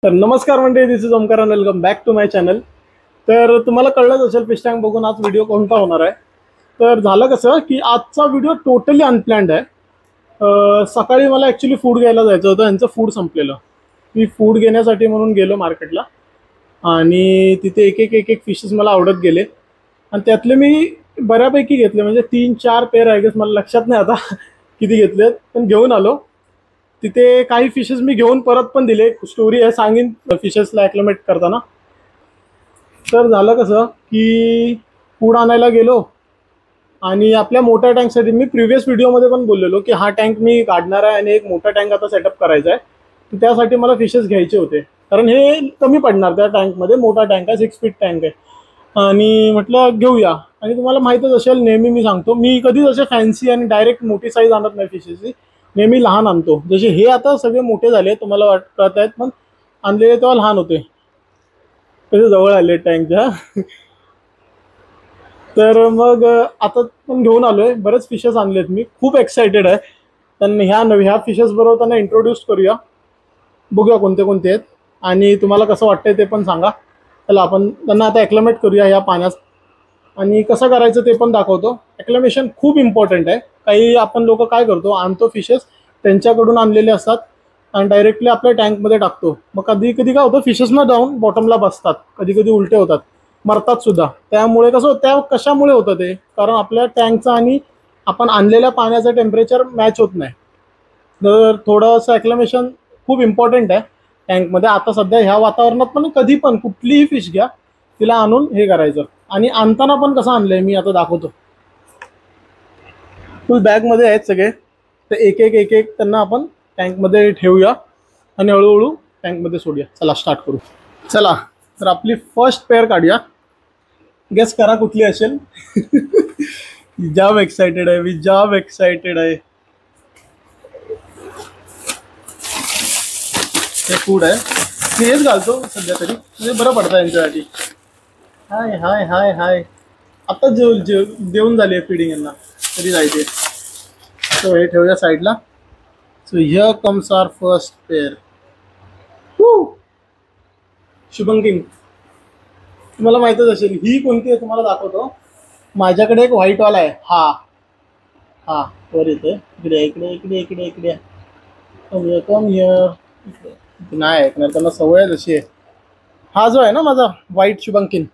तर नमस्कार मंडळी, this is Omkar and welcome back to my channel. तर तुम्हाला कळलंच असेल फिश टँक बघून आज व्हिडिओ कोणता होणार आहे. तर झालं कसं की आजचा व्हिडिओ टोटली अनप्लॅन्ड आहे. सकाळी मला ॲक्च्युली फूड घ्यायला जायचं होतं, यांचं फूड संपलेलं. मी फूड घेण्यासाठी म्हणून गेलो मार्केटला आणि तिथे एक एक एक एक फिशेस मला आवडत गेले आणि त्यातले मी बऱ्यापैकी घेतले, म्हणजे 3-4 पेअर आय गेस, मला लक्षात नाही आता किती घेतलेत, पण घेऊन आलो. तिथे काही फिशेस मी घेऊन परत पण दिले. स्टोरी आहे, सांगेन फिशेसला ॲक्लिमेट करताना. तर झालं कसं की फूड आणायला गेलो आणि आपल्या मोठ्या टँकसाठी मी प्रिव्हियस व्हिडिओमध्ये पण बोललेलो की हा टँक मी काढणार आहे आणि एक मोठा टँक आता सेटअप करायचा आहे. तर त्यासाठी मला फिशेस घ्यायचे होते, कारण हे कमी पडणार त्या टँकमध्ये. मोठा टँक आहे, 6 फीट टँक आहे आणि म्हटलं घेऊया. आणि तुम्हाला माहीतच असेल, नेहमी मी सांगतो, मी कधीच असे फॅन्सी आणि डायरेक्ट मोठी साईज आणत नाही फिशेसची. नेहमी लहान आणतो. जसे हे आता सगळे मोठे झाले तुम्हाला कळत आहेत, पण आणलेले तेव्हा लहान होते. कसे जवळ आले टँकच्या. तर मग आता पण घेऊन आलोय, बरेच फिशेस आणलेत. मी खूप एक्सायटेड आहे. त्यांना ह्या फिशेस बरोबर त्यांना इंट्रोड्यूस करूया, बघूया कोणते कोणते आहेत आणि तुम्हाला कसं वाटतंय ते पण सांगा. चला आपण त्यांना आता ॲक्लिमेट करूया या पाण्यात, आणि कसं करायचं ते पण दाखवतो. ॲक्लिमेशन खूप इम्पॉर्टंट आहे. काही आपण लोक काय करतो, आणतो फिशेस, त्यांच्याकडून आणलेले असतात आणि डायरेक्टली आपल्या टँकमध्ये टाकतो. मग कधी कधी काय होतं, फिशेस ना जाऊन बॉटमला बसतात, कधी कधी उलटे होतात, मरतात सुद्धा. त्यामुळे कसं, त्या कशामुळे होतं ते, कारण आपल्या टँकचं आणि आपण आणलेल्या पाण्याचं टेम्परेचर मॅच होत नाही. तर थोडंसं ॲक्लिमेशन खूप इम्पॉर्टंट आहे टँकमध्ये. आता सध्या ह्या वातावरणात पण कधी पण कुठलीही फिश घ्या, तिला आणून हे करायचं. आणि आणताना पण कसं आणलंय मी आता दाखवतो. फुल बॅगमध्ये आहेत सगळे. तर एक एक एक एक त्यांना आपण टँकमध्ये ठेवूया आणि हळूहळू टँकमध्ये सोडूया. चला स्टार्ट करू. चला, तर आपली फर्स्ट पेअर काढूया. गेस करा कुठली असेल. जाम एक्सायटेड आहे मी, जाम एक्सायटेड आहे. हे फूड आहे, मी हेच घालतो सध्या तरी, म्हणजे बरं पडतं यांच्यासाठी. हाय हाय हाय हाय. आता जेवण झाली आहे फिडिंग यांना, तरी जायचे. सो हे ठेवूया साईडला. So here comes our first pair. Shubham king. तुम्हाला माहीतच असेल ही कोणती आहे, तुम्हाला दाखवतो. माझ्याकडे एक व्हाईटवाला आहे. हा हा वर येतोय. इकडे इकडे इकडे इकडे इकडे कम हिअर. नाही ऐकणार, त्यांना सवय जशी आहे. हा जो आहे ना माझा व्हाईट शुभंकिन,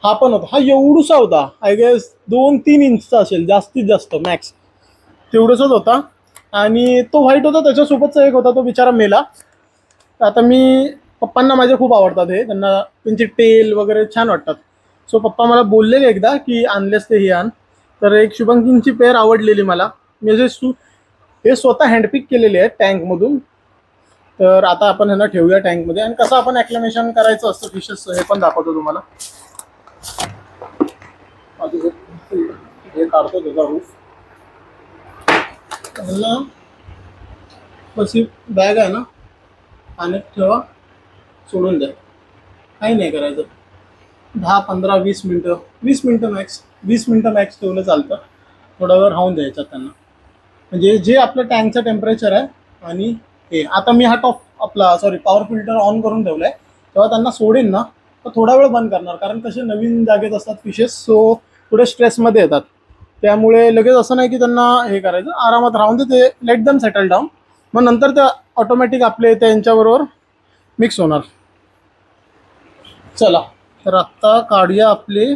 हा पण होता. हा एवढूसा होता, आय गेस 2-3 इंचचा असेल, जास्तीत जास्त मॅक्स तेवढंच होता. आणि तो व्हाईट होता, त्याच्यासोबतचा एक होता, तो बिचारा मेला. आता मी, पप्पांना माझे खूप आवडतात हे, त्यांना त्यांचे टेल वगैरे छान वाटतात. सो पप्पा मला बोललेले एकदा की आणलेस ते हे आण. तर एक शुभंकिनची पेअर आवडलेली मला, मी जे हे स्वतः हँडपिक केलेले आहे टँकमधून. तर आता आपण ह्यांना ठेवूया टँकमध्ये, आणि कसं आपण ॲक्लिमेशन करायचं असतं फिशेसचं हे पण दाखवतो तुम्हाला. हे काढतो त्याचा रूफ. कशी बॅग आहे ना, पाण्यात ठेवा, सोडून द्या, काही नाही करायचं. 10-15-20 मिनटं, 20 मिनटं मॅक्स, 20 मिनटं मॅक्स ठेवलं चालतं. थोडा वेळ राहून द्यायचा त्यांना, म्हणजे जे आपलं टँकचं टेम्परेचर आहे. आणि हे आता मी हा पॉवर फिल्टर ऑन करून ठेवला आहे. तेव्हा त्यांना सोडेन ना, तर थोडा वेळ बंद करणार, कारण कसे नवीन जागेत असतात फिशेस, सो थोडे स्ट्रेसमध्ये येतात. त्यामुळे लगेच असं नाही की त्यांना हे करायचं, आरामात राहून ते लेट दम सेटल डाऊन. मग नंतर ते ऑटोमॅटिक आपले त्यांच्याबरोबर मिक्स होणार. चला, तर आत्ता काढूया आपली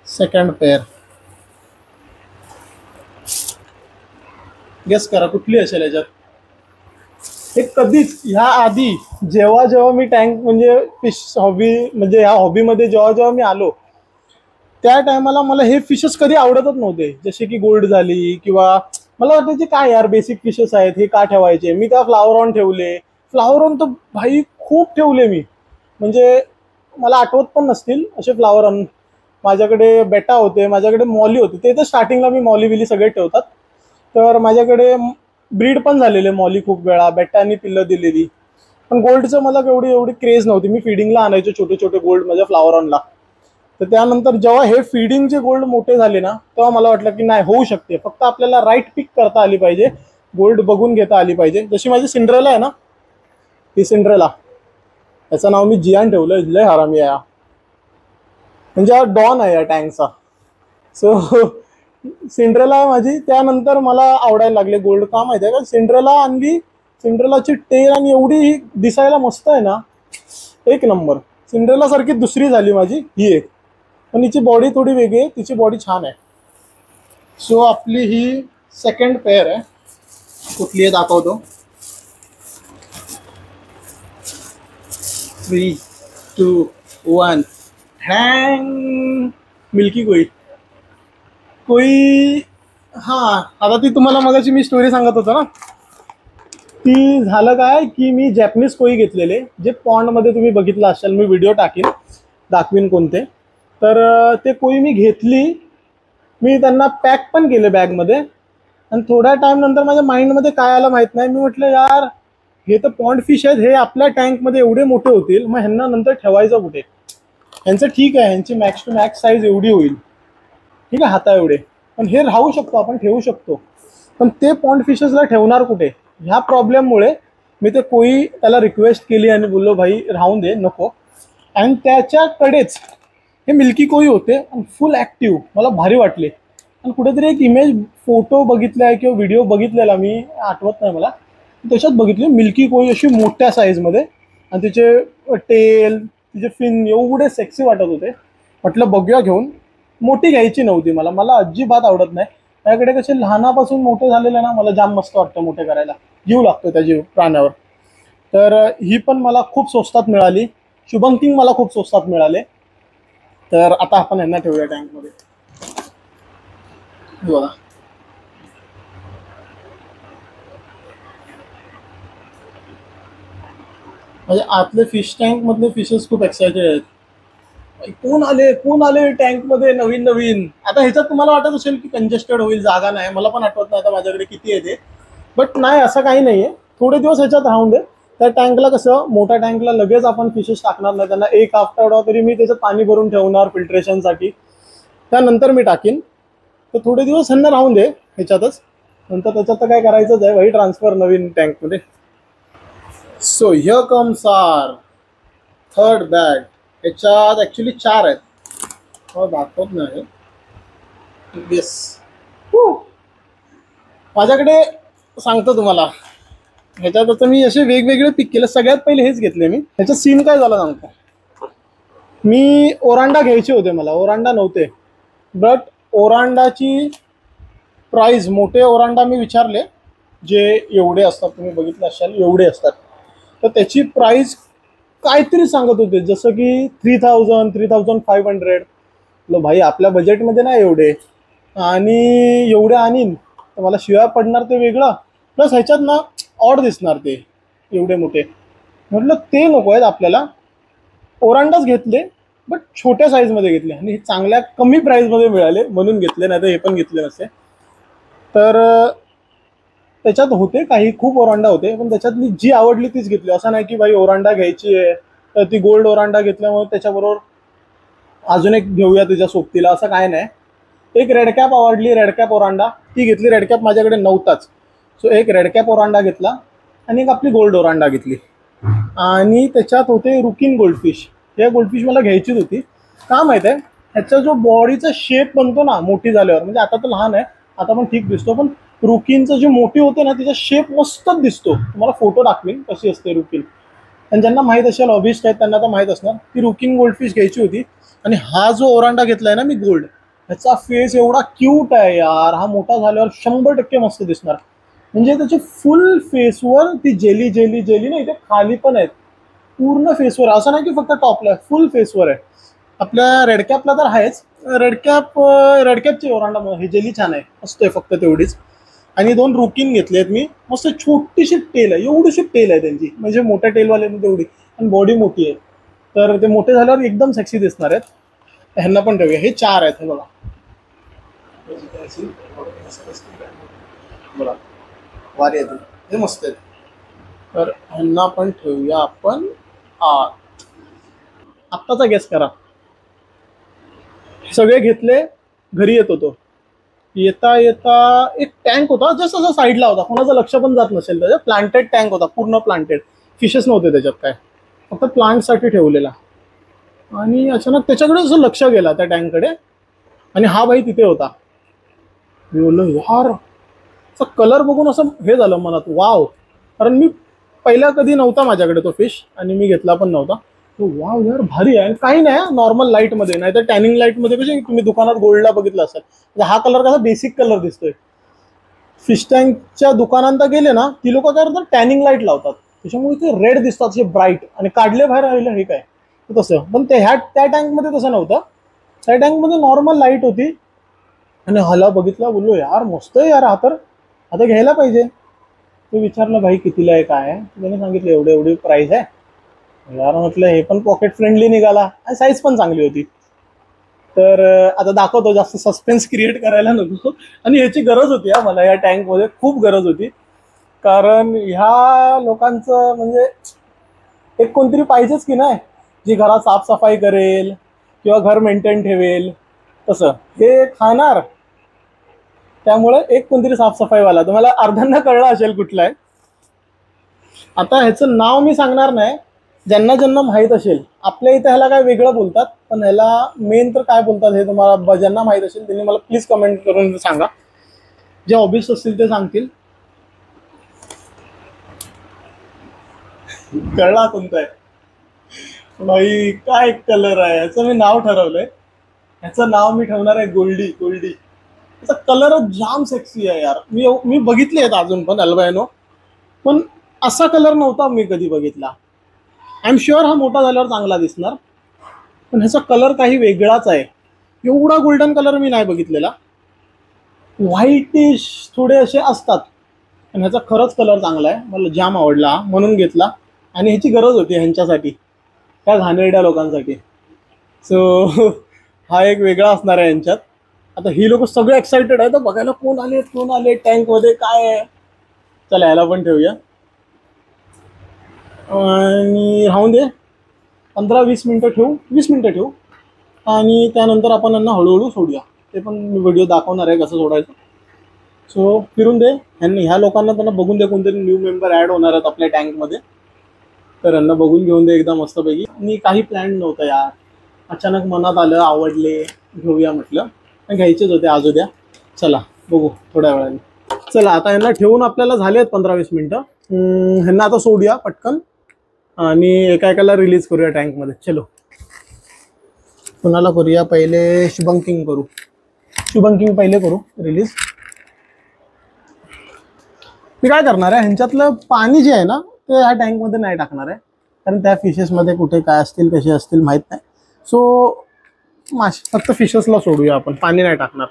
सेकंड पेअर. गेस करा कुठली असेल याच्यात. हे कधीच ह्या आधी जेव्हा जेव्हा मी टँक म्हणजे फिश हॉबी, म्हणजे ह्या हॉबीमध्ये जेव्हा जेव्हा मी आलो, त्या टायमाला मला हे फिशेस कधी आवडतच नव्हते. जसे की गोल्ड झाली, किंवा मला वाटायचे काय यार बेसिक फिशेस आहेत, हे का ठेवायचे. मी त्या फ्लावर ऑन ठेवले, फ्लावर ऑन तर भाई खूप ठेवले मी, म्हणजे मला आठवत पण नसतील असे फ्लावर ऑन. माझ्याकडे बेटा होते, माझ्याकडे मॉली होते. ते तर स्टार्टिंगला मी मॉली बिली सगळे ठेवतात. तर माझ्याकडे ब्रीड पण झालेले मॉली खूप वेळा, बेटांनी पिल्लं दिलेली. पण गोल्डचं मला एवढी क्रेज नव्हती. मी फिडिंगला आणायचो छोटे छोटे गोल्ड माझ्या फ्लावर ऑनला. तर त्यानंतर जेव्हा हे फीडिंगचे गोल्ड मोठे झाले ना, तेव्हा मला वाटलं की नाही, होऊ शकते. फक्त आपल्याला राईट पिक करता आली पाहिजे, गोल्ड बघून घेता आली पाहिजे. जशी माझी सिंड्रेला आहे ना, ही सिंड्रेला, याचं नाव मी जियान ठेवलं, लय हरामी आहे म्हणजे हा डॉन आहे या टँकचा. सो सिंड्रेला आहे माझी. त्यानंतर मला आवडायला लागले गोल्ड. का माहिती आहे का, सिंड्रेला आणली, सिंड्रेलाची टेल आणि एवढी दिसायला मस्त आहे ना, एक नंबर. सिंड्रेला सारखी दुसरी झाली माझी ही एक, पण हिची बॉडी थोडी वेगळी आहे, तिची बॉडी छान आहे. सो आपली ही सेकंड पेअर आहे. कुठली आहे दाखवतो. 3, 2, 1 हँग. मिल्की कोई. कोई हां, आता ती तुम्हाला मगाची मी स्टोरी सांगत होतो ना, ती झालं काय की मी जॅपनीज कोई घेतलेले, जे पॉन्डमध्ये तुम्ही बघितलं असाल, मी व्हिडिओ दाखवीन कोणते. तर ते कोई मी घेतली, मी त्यांना पॅक पण केले बॅगमध्ये. आणि थोड्या टाइम नंतर माझ्या माइंडमध्ये काय आलं माहीत नाही, मी म्हटलं यार हे तर पॉन्ड फिश आहेत, हे आपल्या टँकमध्ये एवढे मोठे होतील, मग ह्यांना नंतर ठेवायचं कुठे. ह्यांचं ठीक आहे, ह्यांची मॅक्स टू मॅक्स साईज एवढी होईल, ठीक आहे, हाता एवढे, पण हे राहू शकतो, आपण ठेवू शकतो, पण ते पॉन्ड फिशेसला ठेवणार कुठे. ह्या प्रॉब्लेममुळे मी ते कोई त्याला रिक्वेस्ट केली आणि बोललो भाई राहून दे, नको. आणि त्याच्याकडेच हे मिल्की कोई होते आणि फुल ॲक्टिव्ह, मला भारी वाटले. आणि कुठेतरी एक इमेज फोटो बघितला आहे किंवा व्हिडिओ बघितलेला, मी आठवत नाही मला, त्याच्यात बघितले मिल्की कोई अशी मोठ्या साईजमध्ये, आणि तिचे टेल, तिचे फिन एवढे सेक्सी वाटत होते. म्हटलं बघूया घेऊन. मोठी घ्यायची नव्हती मला अजिबात आवडत नाही. त्याकडे कसे लहानापासून मोठे झालेले ना, मला जाम मस्त वाटतं मोठे करायला, जीव लागतो त्या जीव प्राण्यावर. तर ही पण मला खूप स्वस्तात मिळाली. शुभम किंग मला खूप स्वस्तात मिळाले. तर आता आपण यांना ठेवूया टँकमध्ये. बघा म्हणजे आतले फिश टँक मधले फिशेस खूप एक्सायटेड आहेत. कोण आले टँकमध्ये नवीन नवीन. आता ह्याच्यात तुम्हाला वाटत असेल की कंजेस्टेड होईल, जागा नाही, मला पण आठवत नाही आता माझ्याकडे किती आहे ते, बट नाही, असं काही नाही आहे. थोडे दिवस ह्याच्यात राहून दे. त्या टँकला कसं, मोठ्या टँकला लगेच आपण फिशेस टाकणार नाही, त्यांना एक आठवडा तरी मी त्याच्यात पाणी भरून ठेवणार फिल्ट्रेशनसाठी, त्यानंतर मी टाकीन. तर थोडे दिवस ह्यांना राहून दे ह्याच्यातच, नंतर त्याच्यात तर काय करायचंच आहे भाई, ट्रान्सफर नवीन टँकमध्ये. So here comes our third bag. ह्याच्यात ॲक्च्युली 4 आहेत, दाखवत नाही. येस, माझ्याकडे सांगतो तुम्हाला, ह्याच्यात आता मी असे वेगवेगळे पिक केले. सगळ्यात पहिले हेच घेतले मी. ह्याच्यात सीन काय झाला सांगतो. मी ओरांडा घ्यायचे होते, मला ओरांडा नव्हते, बट ओरांडाची प्राईस, मोठे ओरांडा मी विचारले, जे एवढे असतात, तुम्ही बघितलं असाल एवढे असतात, तर त्याची प्राईस काहीतरी सांगत होते, जसं की 3000, 3500. भाई आपल्या बजेटमध्ये नाही एवढे, आणि एवढे आणीन तर मला शिवाय पडणार ते वेगळं, प्लस ह्याच्यात ना ऑड दिसणार ते एवढे मोठे. म्हटलं ते नको आहेत आपल्याला. ओरांडाच घेतले, बट छोट्या साईजमध्ये घेतले, आणि हे चांगल्या कमी प्राईजमध्ये मिळाले म्हणून घेतले, नाही तर हे पण घेतले नसते. तर त्याच्यात होते काही, खूप ओरांडा होते, पण त्याच्यातली जी आवडली तीच घेतली. असं नाही की भाई ओरांडा घ्यायची आहे तर ती गोल्ड ओरांडा घेतल्यामुळे त्याच्याबरोबर अजून एक घेऊया तुझ्या सोबतीला, असं काय नाही. एक रेडकॅप आवडली, रेडकॅप ओरांडा, ती घेतली. रेडकॅप माझ्याकडे नव्हताच, सो एक रेडकॅप ओरांडा घेतला, आणि एक आपली गोल्ड ओरांडा घेतली. आणि त्याच्यात होते रुकिन गोल्डफिश. या गोल्डफिश मला घ्यायचीच होती. का माहीत आहे, ह्याचा जो बॉडीचा शेप बनतो ना मोठी झाल्यावर, म्हणजे आता तर लहान आहे, आता पण ठीक दिसतो, पण रुकिनचं जे मोठी होते ना, तिचा शेप मस्तच दिसतो. तुम्हाला फोटो दाखवीन कशी असते रुकिन, आणि ज्यांना माहीत असेल, हॉबिस्ट आहेत त्यांना तर माहीत असणार. ती रुकिन गोल्डफिश घ्यायची होती. आणि हा जो ओरांडा घेतलाय ना मी गोल्ड, ह्याचा फेस एवढा क्यूट आहे यार, हा मोठा झाल्यावर 100% मस्त दिसणार. म्हणजे त्याची फुल फेसवर ती जेली जेली जेली ना, इथे खाली पण आहेत, पूर्ण फेसवर, असं नाही की फक्त टॉपला, फुल फेसवर आहे. आपल्या रेडकॅपला तर आहेच, रेडकॅपची ओरांडा हे जेली छान आहे, मस्त आहे, फक्त तेवढीच. आणि 2 रुकिन घेतले आहेत मी, मस्त छोटीशी टेल आहे, एवढीशी टेल आहे त्यांची, म्हणजे मोठ्या टेलवाले तेवढी, आणि बॉडी मोठी आहे, तर ते मोठे झाल्यावर एकदम सेक्सी दिसणार आहेत. ह्यांना पण ठेवूया. हे 4 आहेत, हे बघा बघा, वारी आहेत, हे मस्त आहेत. तर ह्यांना पण ठेवूया आपण. आत्ताचा गेस करा. सगळे घेतले, घरी येत होतो, येता येता एक टँक होता, जस्ट असा साईडला होता, कोणाचं लक्ष पण जात नसेल, त्याच्या प्लांटेड टँक होता, पूर्ण प्लांटेड. फिशेस नव्हते त्याच्यात काय, फक्त प्लांटसाठी ठेवलेला. आणि अचानक त्याच्याकडे असं लक्ष गेला त्या टँककडे, आणि हा भाई तिथे होता. मी बोललो यार, कलर बघून असं हे झालं मनात, वाव. कारण मी पहिला कधी नव्हता माझ्याकडे तो फिश, आणि मी घेतला पण नव्हता. वाव यार भारी आहे. काही नाही, नॉर्मल लाईटमध्ये, नाही तर टॅनिंग लाईटमध्ये कशी तुम्ही दुकानात गोल्डला बघितलं असेल, हा कलर कसा बेसिक कलर दिसतोय. फिश टँकच्या दुकानांत गेले ना, ती लोक काय करतात, टॅनिंग लाईट लावतात, त्याच्यामुळे ते रेड दिसतात असे ब्राईट, आणि काढले बाहेर राहिलं हे काय तसं. पण त्या टँकमध्ये तसं नव्हतं. त्या टँकमध्ये नॉर्मल लाईट होती. आणि हाला बघितला, बोललो यार मस्त आहे यार, हा तर आता घ्यायला पाहिजे. तो विचारलं भाई कितीला आहे काय आहे, त्याने सांगितलं एवढी एवढी प्राईस आहे. यार म्हटलं हे पण पॉकेट फ्रेंडली निघाला, आणि साईज पण चांगली होती. तर आता दाखवतो, जास्त सस्पेन्स क्रिएट करायला नको. आणि ह्याची गरज होती हा मला, या टँकमध्ये खूप गरज होती. कारण ह्या लोकांचं म्हणजे एक कोणतरी पाहिजेच की नाही, जी घरात साफसफाई करेल किंवा घर मेंटेन ठेवेल. तसं हे खाणार, त्यामुळे एक कोणतरी साफसफाईवाला. तुम्हाला अर्ध्यांना कळलं असेल कुठला आहे. आता ह्याचं नाव मी सांगणार नाही, ज्यांना ज्यांना माहीत असेल. आपल्या इथं ह्याला काय वेगळं बोलतात, पण ह्याला मेन तर काय बोलतात हे तुम्हाला ज्यांना माहीत असेल त्यांनी मला प्लीज कमेंट करून सांगा. जे ऑब्वियस असतील ते सांगतील. कळला कोणता आहे भाई, काय कलर आहे ह्याचं. मी नाव ठरवलंय, ह्याचं नाव मी ठेवणार आहे गोल्डी. गोल्डी त्याचा कलरच जाम सेक्सी आहे यार. मी बघितले आहेत अजून पण अल्बायनो, पण असा कलर नव्हता मी कधी बघितला. आय एम शुअर हा मोठा झाल्यावर चांगला दिसणार, पण ह्याचा कलर काही वेगळाच आहे. एवढा गोल्डन कलर मी नाही बघितलेला. व्हाईटिश थोडे असे असतात, पण ह्याचा खरंच कलर चांगला आहे. मला जाम आवडला म्हणून घेतला, आणि ह्याची गरज होती ह्यांच्यासाठी, त्या घाणेरड्या लोकांसाठी. सो हा एक वेगळा असणार आहे यांच्यात. आता ही लोक सगळे एक्साइटेड आहे तर बघायला कोण आले टँकमध्ये काय आहे. चला ह्याला पण ठेवूया, आणि राहून दे 15-20 मिनटं ठेवू, 20 मिनटं ठेवू, आणि त्यानंतर आपण यांना हळूहळू सोडूया. ते पण मी व्हिडिओ दाखवणार आहे कसं सोडायचं. सो फिरून दे ह्या लोकांना, त्यांना बघून दे, कोणतरी न्यू मेंबर ॲड होणार आहेत आपल्या टँकमध्ये, तर यांना बघून घेऊन दे एकदा मस्तपैकी. आणि काही प्लॅन नव्हतं यार, अचानक मनात आलं, आवडले, घेऊया म्हटलं. घ्यायचेच होते आज उद्या. चला बघू थोड्या वेळाने. चला आता यांना ठेवून आपल्याला झाले आहेत 15-20 मिनटं. ह्यांना आता सोडूया पटकन, आणि एका एकाला रिलीज करूया टँकमध्ये. चलो, कुणाला करूया पहिले, शुभंकिंग करू. शुभंकिंग पहिले करू रिलीज. मी काय करणार आहे, ह्यांच्यातलं पाणी जे आहे ना ते ह्या टँकमध्ये नाही टाकणार आहे, कारण त्या फिशेसमध्ये कुठे काय असतील कसे असतील माहीत नाही. सो फक्त फिशेसला सोडूया आपण, पाणी नाही टाकणार.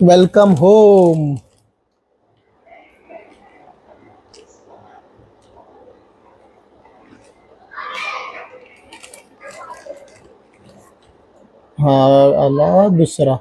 Welcome home. हा आला दुसरा.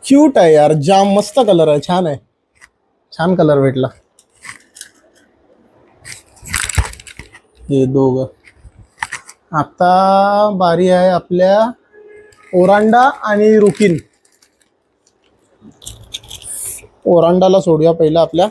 क्यूट आहे यार, जाम मस्त कलर आहे, छान आहे, छान कलर भेटला. हे दोघं. आता बारी आहे आपल्या ओरांडा आणि रुकिन. ओरांडाला सोडूया पहिला आपल्या.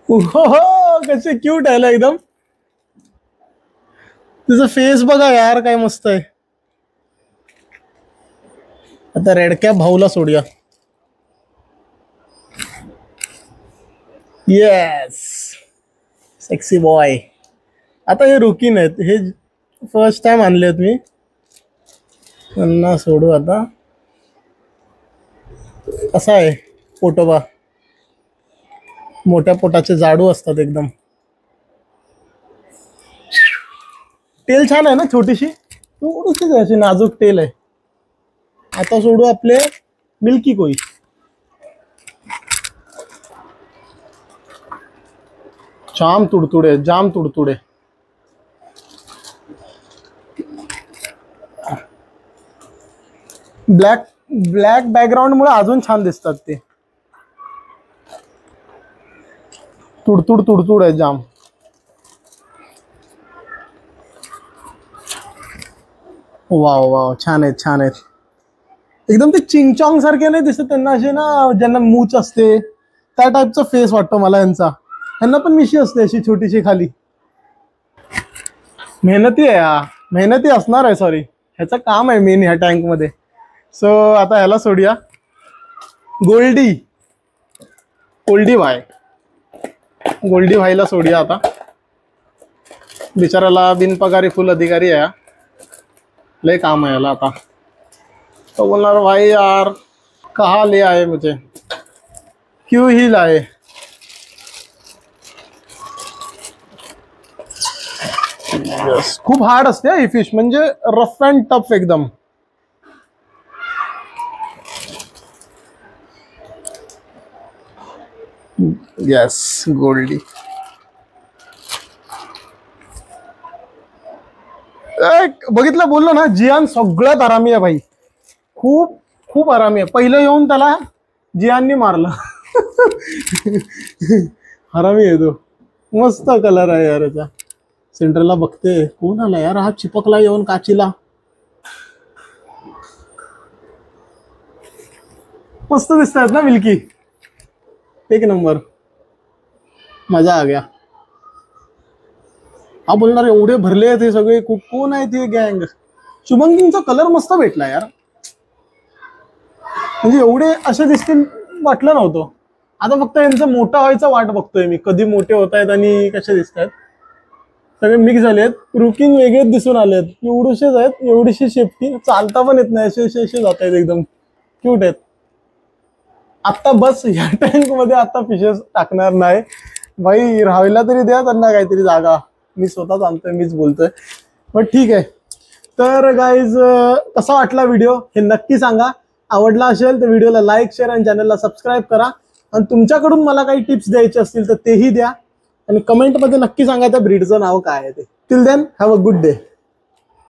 हो कसे क्यूट आहे एकदम. तुझं फेस बघा यार, काय मस्त आहे. आता रेडकॅप भाऊला सोडूया. Yes, sexy boy. आता हे रुकीन आहेत, हे फर्स्ट टाइम आणले आहेत मी. त्यांना सोडू आता. कसा आहे पोटोबा, मोठ्या पोटाचे जाडू असतात एकदम. टेल छान आहे ना, छोटीशी थोडीशीच अशी नाजूक टेल आहे. आता सोडू आपले मिल्की कोई. जाम तुडतुडे, जाम तुडतुडे. ब्लॅक बॅकग्राऊंड मुळे अजून छान दिसतात ते. तुडतुड आहे जाम. वाव वाव, छान आहेत छान आहेत. एकदम ते चिंगचॉंग सारखे नाही दिसत त्यांना, असे ना ज्यांना मूच असते त्या टाईपचा फेस वाटतो मला यांचा. यांना पण मिशी असते अशी छोटीशी खाली. मेहनती आहे हा, मेहनती असणार आहे. सॉरी, ह्याचं काम आहे मेन ह्या टँक मध्ये. सो आता ह्याला सोडूया. गोल्डी, गोल्डी भाई, गोल्डी भाईला सोडूया आता. बिचाराला बिनपगारी फुल अधिकारी आहे, लय काम आहे याला आता. तो बोलणार भाई यार कहाँ ले आए मुझे, क्यों ही लाए. Yes. खूप हार्ड असते ही फिश, म्हणजे रफ अँड टफ एकदम. येस, गोल्डी. बघितलं, बोललो ना, जियान सगळ्यात आरामी आहे भाई. खूप खूप आरामी आहे. पहिलं येऊन त्याला जियाननी मारलं. आरामी आहे तो. मस्त कलर आहे यार याचा. सेंटरला बघते कोण आला यार, हा चिपकला येऊन काचीला. मस्त दिसतात ना मिल्की, एक नंबर, मजा आ गया. हा बोलणार एवढे भरले आहेत हे सगळे, कोण आहे ते गँग. शुभम किंगचा कलर मस्त भेटला यार, म्हणजे एवढे असे दिसतील वाटलं नव्हतं. आता फक्त यांचं मोठा व्हायचा वाट बघतोय मी, कधी मोठे होत आहेत आणि कसे दिसत आहेत. सगळे मिक्स झालेत, रुकिंग वेगळेच दिसून आलेत. एवढेशेच आहेत, एवढीशी शेपटी, चालता पण येत नाही, असे असे असे जात आहेत, एकदम क्यूट आहेत. आता बस या टँक मध्ये आता फिशेस टाकणार नाही भाई, राहायला तरी द्या त्यांना काहीतरी जागा. मी स्वतःच आणतोय, मीच बोलतोय, पण ठीक आहे. तर गाईज, कसा वाटला व्हिडिओ हे नक्की सांगा. आवडला असेल तर व्हिडिओला लाईक, शेअर आणि चॅनलला सबस्क्राईब करा. आणि तुमच्याकडून मला काही टिप्स द्यायचे असतील तर तेही द्या, आणि कमेंटमध्ये नक्की सांगा त्या ब्रीडचं नाव काय आहे ते. Till then, have a good day.